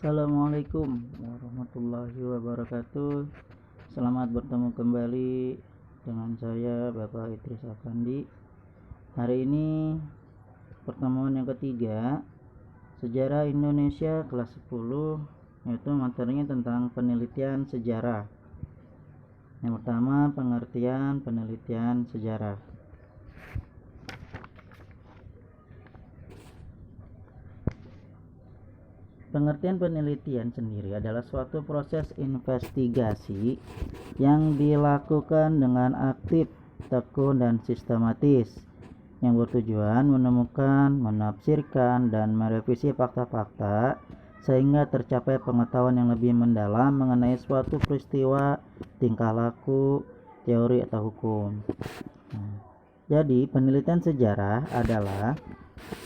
Assalamualaikum warahmatullahi wabarakatuh. Selamat bertemu kembali dengan saya Bapak Idris Afandi. Hari ini pertemuan yang ketiga, Sejarah Indonesia kelas 10, yaitu materinya tentang penelitian sejarah. Yang pertama, pengertian penelitian sejarah. Pengertian penelitian sendiri adalah suatu proses investigasi yang dilakukan dengan aktif, tekun, dan sistematis, yang bertujuan menemukan, menafsirkan, dan merevisi fakta-fakta sehingga tercapai pengetahuan yang lebih mendalam mengenai suatu peristiwa, tingkah laku, teori, atau hukum. Jadi, penelitian sejarah adalah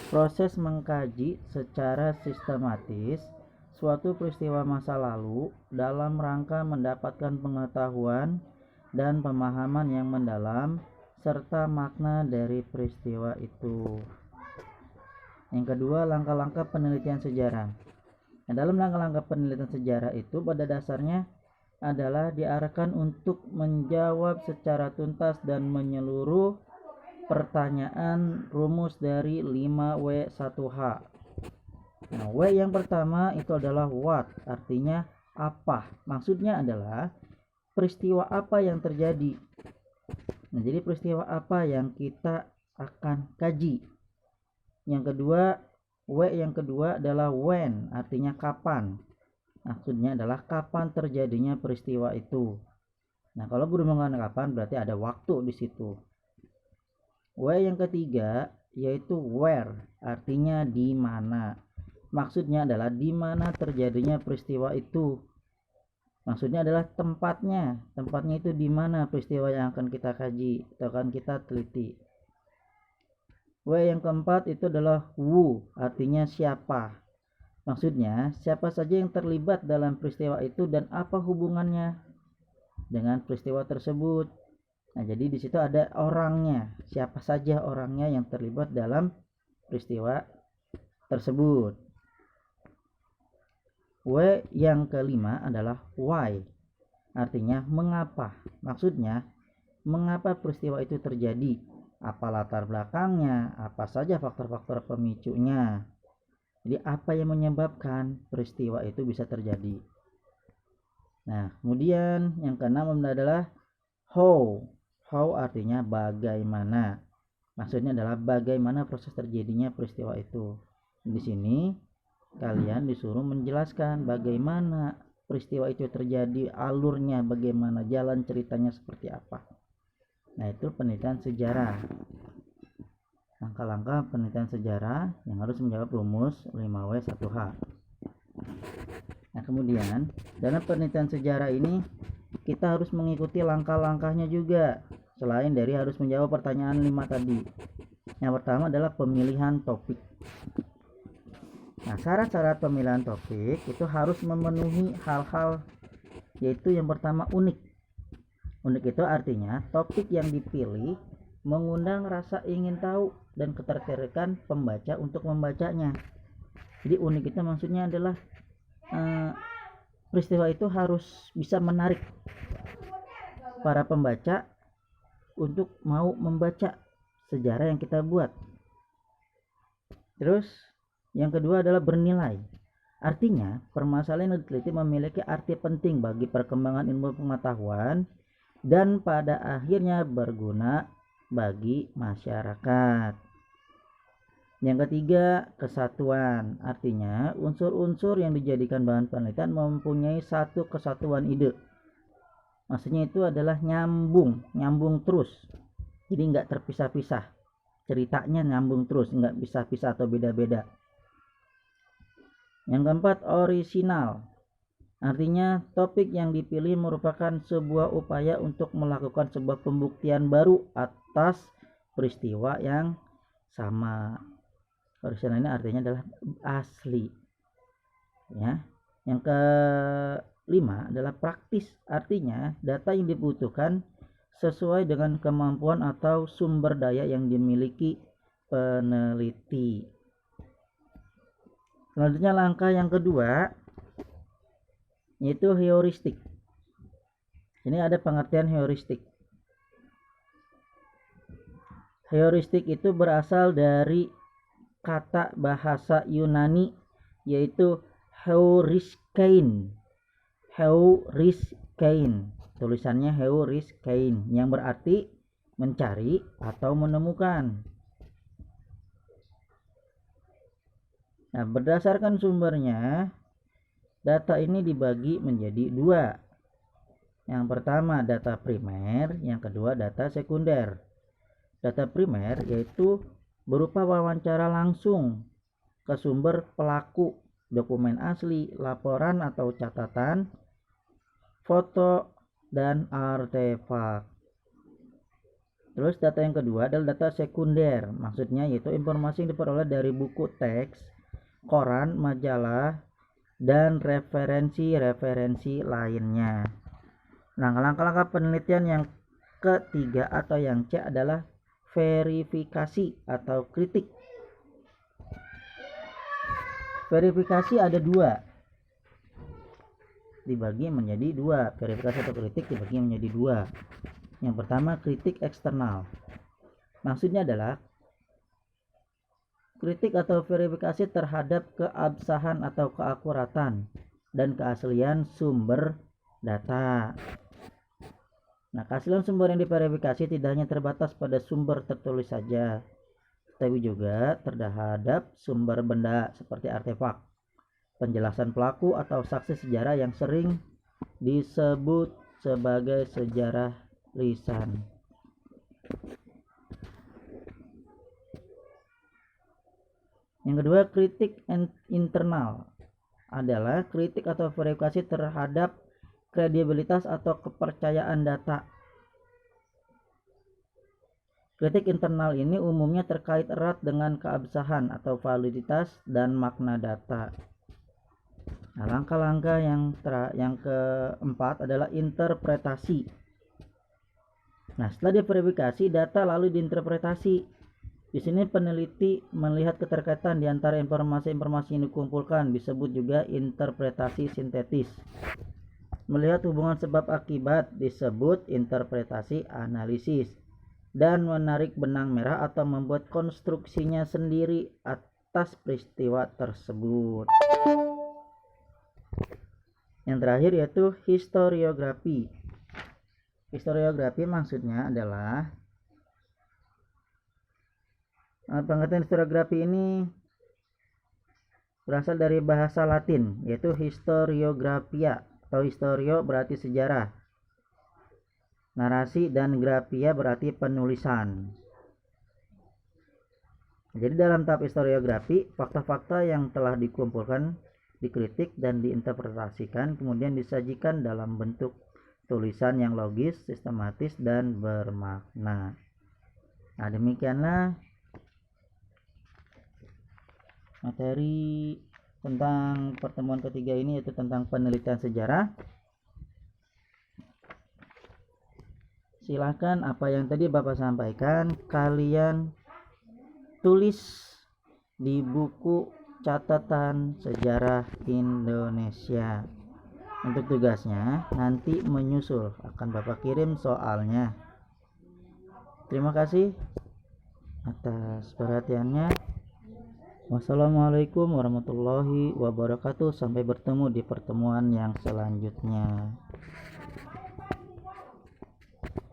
proses mengkaji secara sistematis suatu peristiwa masa lalu dalam rangka mendapatkan pengetahuan dan pemahaman yang mendalam serta makna dari peristiwa itu. Yang kedua, langkah-langkah penelitian sejarah. Nah, dalam langkah-langkah penelitian sejarah itu pada dasarnya adalah diarahkan untuk menjawab secara tuntas dan menyeluruh pertanyaan rumus dari 5W1H. Nah, W yang pertama itu adalah what, artinya apa. Maksudnya adalah peristiwa apa yang terjadi. Nah, jadi peristiwa apa yang kita akan kaji. Yang kedua, W yang kedua adalah when, artinya kapan. Maksudnya adalah kapan terjadinya peristiwa itu. Nah, kalau berhubungan dengan kapan berarti ada waktu di situ. W yang ketiga yaitu where, artinya di mana. Maksudnya adalah di mana terjadinya peristiwa itu. Maksudnya adalah tempatnya. Tempatnya itu di mana peristiwa yang akan kita kaji atau akan kita teliti. W yang keempat itu adalah who, artinya siapa. Maksudnya siapa saja yang terlibat dalam peristiwa itu dan apa hubungannya dengan peristiwa tersebut. Nah, jadi di situ ada orangnya, siapa saja orangnya yang terlibat dalam peristiwa tersebut. W yang kelima adalah why, artinya mengapa. Maksudnya mengapa peristiwa itu terjadi, apa latar belakangnya, apa saja faktor-faktor pemicunya. Jadi apa yang menyebabkan peristiwa itu bisa terjadi. Nah, kemudian yang keenam adalah how. How artinya bagaimana. Maksudnya adalah bagaimana proses terjadinya peristiwa itu. Di sini kalian disuruh menjelaskan bagaimana peristiwa itu terjadi, alurnya bagaimana, jalan ceritanya seperti apa. Nah, itu penelitian sejarah. Langkah-langkah penelitian sejarah yang harus menjawab rumus 5W1H. Nah, kemudian dalam penelitian sejarah ini kita harus mengikuti langkah-langkahnya juga, selain dari harus menjawab pertanyaan 5 tadi. Yang pertama adalah pemilihan topik. Nah, syarat-syarat pemilihan topik itu harus memenuhi hal-hal, yaitu yang pertama unik. Unik itu artinya topik yang dipilih mengundang rasa ingin tahu dan ketertarikan pembaca untuk membacanya. Jadi unik itu maksudnya adalah peristiwa itu harus bisa menarik para pembaca untuk mau membaca sejarah yang kita buat. Terus yang kedua adalah bernilai. Artinya permasalahan yang diteliti memiliki arti penting bagi perkembangan ilmu pengetahuan dan pada akhirnya berguna bagi masyarakat. Yang ketiga, kesatuan. Artinya unsur-unsur yang dijadikan bahan penelitian mempunyai satu kesatuan ide. Maksudnya itu adalah nyambung terus. Jadi nggak terpisah-pisah. Ceritanya nyambung terus, nggak pisah-pisah atau beda-beda. Yang keempat, orisinal. Artinya topik yang dipilih merupakan sebuah upaya untuk melakukan sebuah pembuktian baru atas peristiwa yang sama. Orisinal ini artinya adalah asli. Ya. Yang kelima adalah praktis, artinya data yang dibutuhkan sesuai dengan kemampuan atau sumber daya yang dimiliki peneliti. Selanjutnya langkah yang kedua yaitu heuristik. Ini ada pengertian heuristik. Heuristik itu berasal dari kata bahasa Yunani yaitu heuriskain. Heuriskain. Tulisannya heuriskain yang berarti mencari atau menemukan. Nah, berdasarkan sumbernya, data ini dibagi menjadi dua. Yang pertama data primer, yang kedua data sekunder. Data primer yaitu berupa wawancara langsung ke sumber pelaku, dokumen asli, laporan atau catatan, foto, dan artefak. Terus data yang kedua adalah data sekunder, maksudnya yaitu informasi yang diperoleh dari buku teks, koran, majalah, dan referensi-referensi lainnya. Nah, langkah-langkah penelitian yang ketiga atau yang C adalah verifikasi atau kritik. Verifikasi ada dua, dibagi menjadi dua. Verifikasi atau kritik dibagi menjadi dua. Yang pertama kritik eksternal. Maksudnya adalah kritik atau verifikasi terhadap keabsahan atau keakuratan dan keaslian sumber data. Nah, keaslian sumber yang diverifikasi tidak hanya terbatas pada sumber tertulis saja, tapi juga terhadap sumber benda seperti artefak, penjelasan pelaku atau saksi sejarah yang sering disebut sebagai sejarah lisan. Yang kedua, kritik internal adalah kritik atau verifikasi terhadap kredibilitas atau kepercayaan data. Kritik internal ini umumnya terkait erat dengan keabsahan atau validitas dan makna data. Nah, langkah-langkah yang keempat adalah interpretasi. Nah, setelah diverifikasi, data lalu diinterpretasi. Di sini peneliti melihat keterkaitan di antara informasi-informasi yang dikumpulkan, disebut juga interpretasi sintetis. Melihat hubungan sebab akibat disebut interpretasi analisis, dan menarik benang merah atau membuat konstruksinya sendiri atas peristiwa tersebut. Yang terakhir yaitu historiografi. Historiografi maksudnya adalah pengertian historiografi ini berasal dari bahasa Latin yaitu historiographia. Atau historio berarti sejarah, narasi, dan graphia berarti penulisan. Jadi dalam tahap historiografi, fakta-fakta yang telah dikumpulkan, dikritik, dan diinterpretasikan kemudian disajikan dalam bentuk tulisan yang logis, sistematis, dan bermakna. Nah, demikianlah materi tentang pertemuan ketiga ini, yaitu tentang penelitian sejarah. Silakan apa yang tadi Bapak sampaikan kalian tulis di buku catatan sejarah Indonesia. Untuk tugasnya nanti menyusul, akan Bapak kirim soalnya. Terima kasih atas perhatiannya. Wassalamualaikum warahmatullahi wabarakatuh. Sampai bertemu di pertemuan yang selanjutnya.